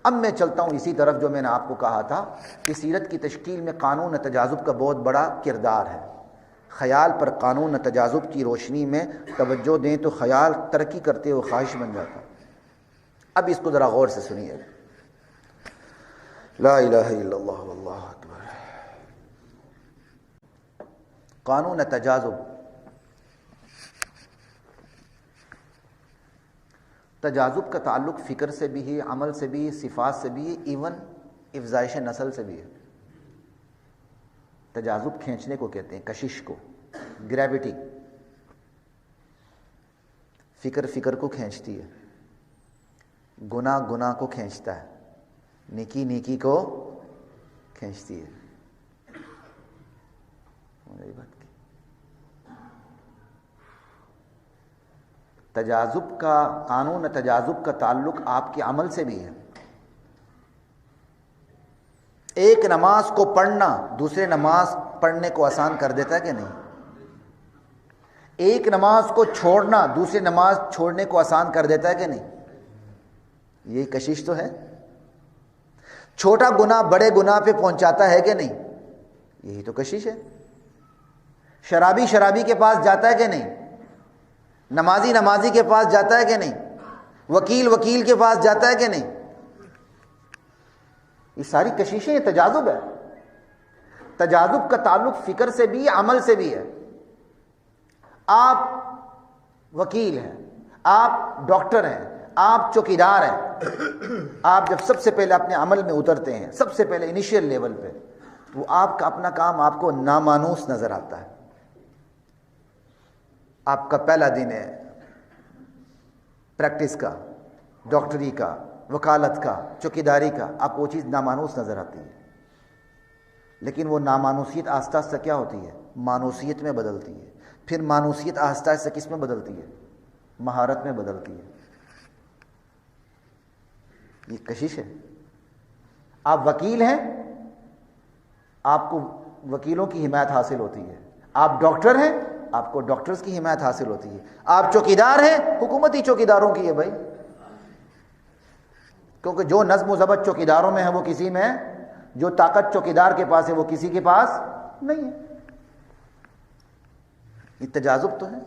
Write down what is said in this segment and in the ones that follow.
اب میں چلتا ہوں اسی طرف جو میں نے آپ کو کہا تھا کہ سیرت کی تشکیل میں قانون تجاذب کا بہت بڑا کردار ہے. خیال پر قانون تجاذب کی روشنی میں توجہ دیں تو خیال ترقی کرتے ہوئے خواہش بن جاتا. اب اس کو ذرا غور سے سنیے. لا الہ الا اللہ واللہ اکبر. قانون تجاذب، تجاذب کا تعلق فکر سے بھی ہے، عمل سے بھی ہے، صفات سے بھی ہے، ایون افزائش نسل سے بھی ہے. تجاذب کھینچنے کو کہتے ہیں، کشش کو، گریوٹی. فکر کو کھینچتی ہے، گناہ کو کھینچتا ہے، نیکی کو کھینچتی ہے. تجاذب کا قانون تجاذب کا تعلق آپ کے عمل سے بھی ہے. ایک نماز کو پڑھنا دوسرے نماز پڑھنے کو آسان کر دیتا ہے کہ نہیں؟ ایک نماز کو چھوڑنا دوسری نماز چھوڑنے کو آسان کر دیتا ہے کہ نہیں؟ یہ کشش تو ہے. چھوٹا گناہ بڑے گناہ پہ پہنچاتا ہے کہ نہیں؟ یہی تو کشش ہے. شرابی کے پاس جاتا ہے کہ نہیں؟ نمازی کے پاس جاتا ہے کہ نہیں؟ وکیل کے پاس جاتا ہے کہ نہیں؟ یہ ساری کششیں، یہ تجاذب ہے. تجاذب کا تعلق فکر سے بھی عمل سے بھی ہے. آپ وکیل ہیں، آپ ڈاکٹر ہیں، آپ چوکیدار ہیں. آپ جب سب سے پہلے اپنے عمل میں اترتے ہیں، سب سے پہلے انیشیل لیول پہ، وہ آپ کا اپنا کام آپ کو نامانوس نظر آتا ہے. آپ کا پہلا دن ہے پریکٹس کا، ڈاکٹری کا، وکالت کا، چوکیداری کا، آپ کو وہ چیز نامانوس نظر آتی ہے. لیکن وہ نامانوسیت آہستہ آہستہ کیا ہوتی ہے؟ مانوسیت میں بدلتی ہے. پھر مانوسیت آہستہ آہستہ کس میں بدلتی ہے؟ مہارت میں بدلتی ہے. یہ کشش ہے. آپ وکیل ہیں، آپ کو وکیلوں کی حمایت حاصل ہوتی ہے. آپ ڈاکٹر ہیں، آپ کو ڈاکٹرز کی حمایت حاصل ہوتی ہے. آپ چوکیدار ہیں، حکومتی چوکیداروں کی ہے بھائی، کیونکہ جو نظم و ضبط چوکیداروں میں ہے وہ کسی میں ہے، جو طاقت چوکیدار کے پاس ہے وہ کسی کے پاس نہیں ہے. یہ تجاذب تو ہے.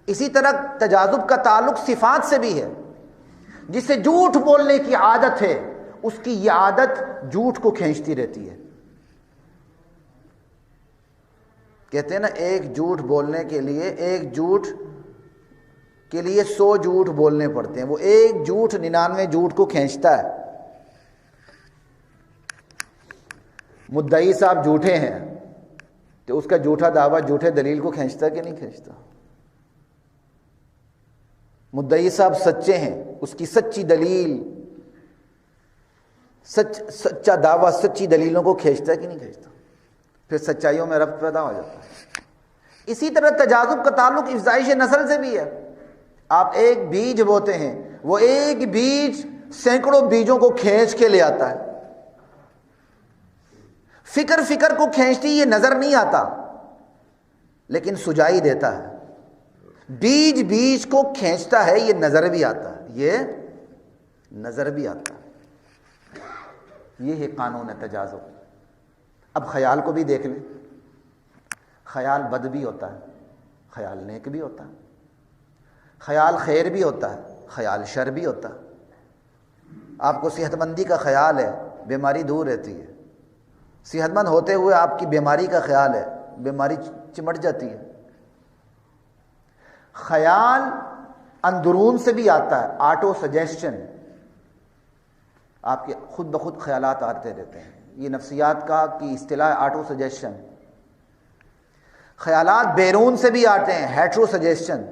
اسی طرح تجاذب کا تعلق صفات سے بھی ہے. جسے جھوٹ بولنے کی عادت ہے، اس کی یہ عادت جھوٹ کو کھینچتی رہتی ہے. کہتے ہیں نا، ایک جھوٹ بولنے کے لیے 100 جھوٹ بولنے پڑتے ہیں. وہ ایک جھوٹ 99 جھوٹ کو کھینچتا ہے. مدعی صاحب جھوٹے ہیں تو اس کا جھوٹا دعویٰ جھوٹے دلیل کو کھینچتا کہ نہیں کھینچتا؟ مدعی صاحب سچے ہیں، اس کی سچی دلیل، سچا دعویٰ، سچی دلیلوں کو کھینچتا ہے کہ نہیں کھینچتا؟ پھر سچائیوں میں ربط پیدا ہو جاتا ہے. اسی طرح تجاذب کا تعلق افزائش نسل سے بھی ہے. آپ ایک بیج بوتے ہیں، وہ ایک بیج سینکڑوں بیجوں کو کھینچ کے لے آتا ہے. فکر کو کھینچتی، یہ نظر نہیں آتا لیکن سجائی دیتا ہے. بیج کو کھینچتا ہے، یہ نظر بھی آتا ہے، یہ نظر بھی آتا ہے. یہ ہے قانون تجاذب. اب خیال کو بھی دیکھ لیں. خیال بد بھی ہوتا ہے، خیال نیک بھی ہوتا ہے. خیال خیر بھی ہوتا ہے، خیال شر بھی ہوتا ہے. آپ کو صحت مندی کا خیال ہے، بیماری دور رہتی ہے. صحت مند ہوتے ہوئے آپ کی بیماری کا خیال ہے، بیماری چمٹ جاتی ہے. خیال اندرون سے بھی آتا ہے، آٹو سجیسشن. آپ کے خود بخود خیالات آتے رہتے ہیں. یہ نفسیات کی اصطلاح آٹو سجیسشن. خیالات بیرون سے بھی آتے ہیں، ہیٹرو سجیسشن.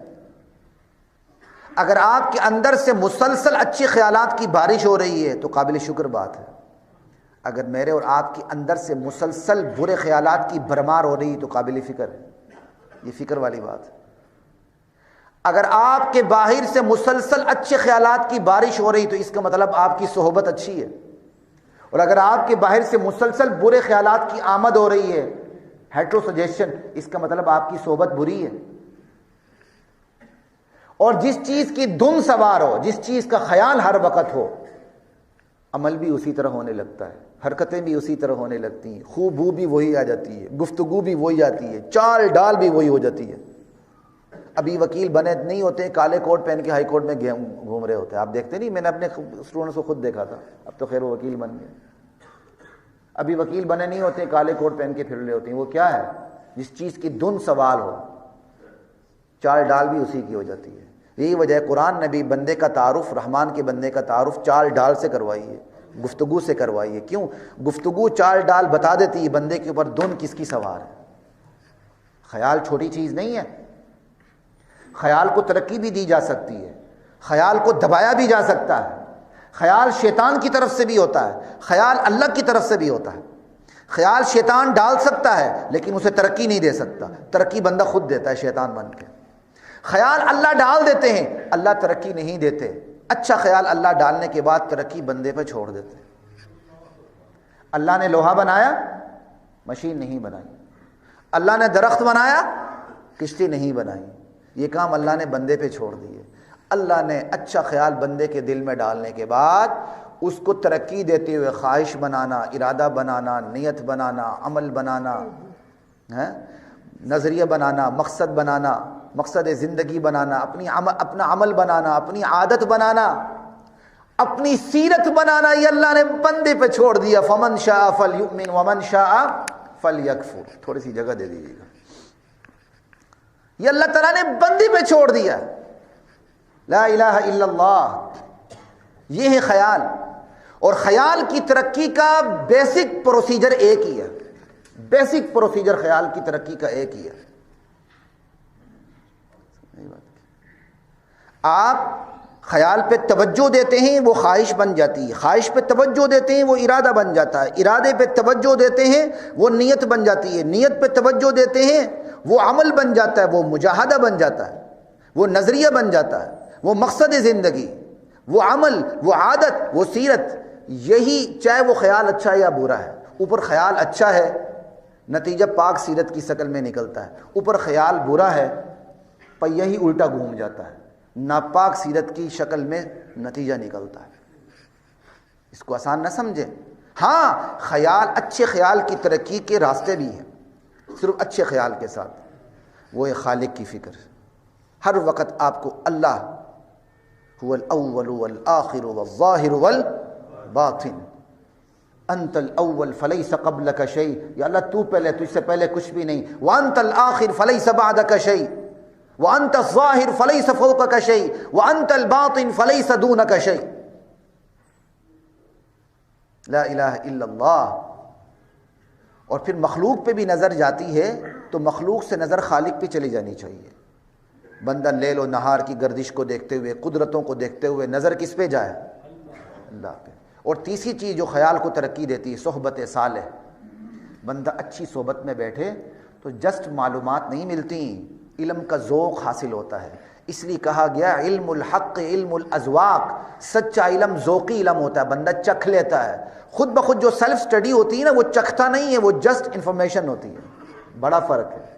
اگر آپ کے اندر سے مسلسل اچھے خیالات کی بارش ہو رہی ہے تو قابل شکر بات ہے. اگر میرے اور آپ کے اندر سے مسلسل برے خیالات کی بھرمار ہو رہی ہے تو قابل فکر ہے. یہ فکر والی بات ہے. اگر آپ کے باہر سے مسلسل اچھے خیالات کی بارش ہو رہی تو اس کا مطلب آپ کی صحبت اچھی ہے. اور اگر آپ کے باہر سے مسلسل برے خیالات کی آمد ہو رہی ہے، ہیٹرو سجیشن، اس کا مطلب آپ کی صحبت بری ہے. اور جس چیز کی دھن سوار ہو، جس چیز کا خیال ہر وقت ہو، عمل بھی اسی طرح ہونے لگتا ہے، حرکتیں بھی اسی طرح ہونے لگتی ہیں، خوبو بھی وہی آ جاتی ہے، گفتگو بھی وہی آتی ہے، چال ڈال بھی وہی ہو جاتی ہے۔ ابھی وکیل بنے نہیں ہوتے، کالے کوٹ پہن کے ہائی کورٹ میں گھوم رہے ہوتے ہیں، آپ دیکھتے نہیں؟ میں نے اپنے اسٹوڈنٹس کو خود دیکھا تھا، اب تو خیر وہ وکیل بن گئے۔ ابھی وکیل بنے نہیں ہوتے، کالے کوٹ پہن کے پھر رہے ہوتے ہیں۔ وہ کیا ہے؟ جس چیز کی دھن سوال ہو، چال ڈال بھی اسی کی ہو جاتی ہے۔ یہی وجہ ہے قرآن نے بھی بندے کا تعارف، رحمان کے بندے کا تعارف چال ڈال سے کروائی ہے، گفتگو سے کروائی ہے۔ کیوں؟ گفتگو چال ڈال بتا دیتی ہے بندے کے اوپر دھن کس کی سوار ہے۔ خیال چھوٹی چیز نہیں ہے، خیال کو ترقی بھی دی جا سکتی ہے، خیال کو دبایا بھی جا سکتا ہے۔ خیال شیطان کی طرف سے بھی ہوتا ہے، خیال اللہ کی طرف سے بھی ہوتا ہے۔ خیال شیطان ڈال سکتا ہے لیکن اسے ترقی نہیں دے سکتا، ترقی بندہ خود دیتا ہے شیطان بن کے۔ خیال اللہ ڈال دیتے ہیں، اللہ ترقی نہیں دیتے۔ اچھا خیال اللہ ڈالنے کے بعد ترقی بندے پہ چھوڑ دیتے ہیں۔ اللہ نے لوہا بنایا، مشین نہیں بنائی۔ اللہ نے درخت بنایا، کشتی نہیں بنائی۔ یہ کام اللہ نے بندے پہ چھوڑ دیے۔ اللہ نے اچھا خیال بندے کے دل میں ڈالنے کے بعد اس کو ترقی دیتے ہوئے خواہش بنانا، ارادہ بنانا، نیت بنانا، عمل بنانا، نظریہ بنانا، مقصد بنانا، مقصد زندگی بنانا، اپنا عمل بنانا، اپنی عادت بنانا، اپنی سیرت بنانا، یہ اللہ نے بندے پہ چھوڑ دیا۔ فمن شاء فلیؤمن ومن شاء فلیکفر۔ تھوڑی سی جگہ دے دیجیے گا، یہ اللہ تعالیٰ نے بندے پہ چھوڑ دیا۔ لا الہ الا اللہ، یہ ہے خیال۔ اور خیال کی ترقی کا بیسک پروسیجر ایک ہی ہے، بیسک پروسیجر خیال کی ترقی کا ایک ہی ہے۔ آپ خیال پہ توجہ دیتے ہیں وہ خواہش بن جاتی ہے، خواہش پہ توجہ دیتے ہیں وہ ارادہ بن جاتا ہے، ارادے پہ توجہ دیتے ہیں وہ نیت بن جاتی ہے، نیت پہ توجہ دیتے ہیں وہ عمل بن جاتا ہے، وہ مجاہدہ بن جاتا ہے، وہ نظریہ بن جاتا ہے، وہ مقصد زندگی، وہ عمل، وہ عادت، وہ سیرت۔ یہی چاہے وہ خیال اچھا ہے یا برا ہے، اوپر خیال اچھا ہے نتیجہ پاک سیرت کی شکل میں نکلتا ہے، اوپر خیال برا ہے پہیہ ہی الٹا گھوم جاتا ہے، ناپاک سیرت کی شکل میں نتیجہ نکلتا ہے۔ اس کو آسان نہ سمجھیں۔ ہاں خیال، اچھے خیال کی ترقی کے راستے بھی ہیں، صرف اچھے خیال کے ساتھ۔ وہ خالق کی فکر، ہر وقت آپ کو اللہ هو الاول والآخر والظاہر والباطن، انت الاول فلیس قبلک شیء، یا اللہ تو پہلے، تجھ سے پہلے کچھ بھی نہیں۔ وانت الآخر فلیس بعدک شیء، وانت الظاہر فلیس فوقک شیء، وانت الباطن فلیس دونک شیء۔ لا الہ الا اللہ۔ اور پھر مخلوق پہ بھی نظر جاتی ہے تو مخلوق سے نظر خالق پہ چلی جانی چاہیے۔ بندہ لیل و نہار کی گردش کو دیکھتے ہوئے، قدرتوں کو دیکھتے ہوئے نظر کس پہ جائے؟ اللہ پہ۔ اور تیسری چیز جو خیال کو ترقی دیتی ہے، صحبت صالح۔ بندہ اچھی صحبت میں بیٹھے تو جسٹ معلومات نہیں ملتی، علم کا ذوق حاصل ہوتا ہے۔ اس لیے کہا گیا علم الحق علم الاذواق، سچا علم ذوقی علم ہوتا ہے، بندہ چکھ لیتا ہے۔ خود بخود جو سیلف سٹڈی ہوتی ہے نا، وہ چکھتا نہیں ہے، وہ جسٹ انفارمیشن ہوتی ہے، بڑا فرق ہے۔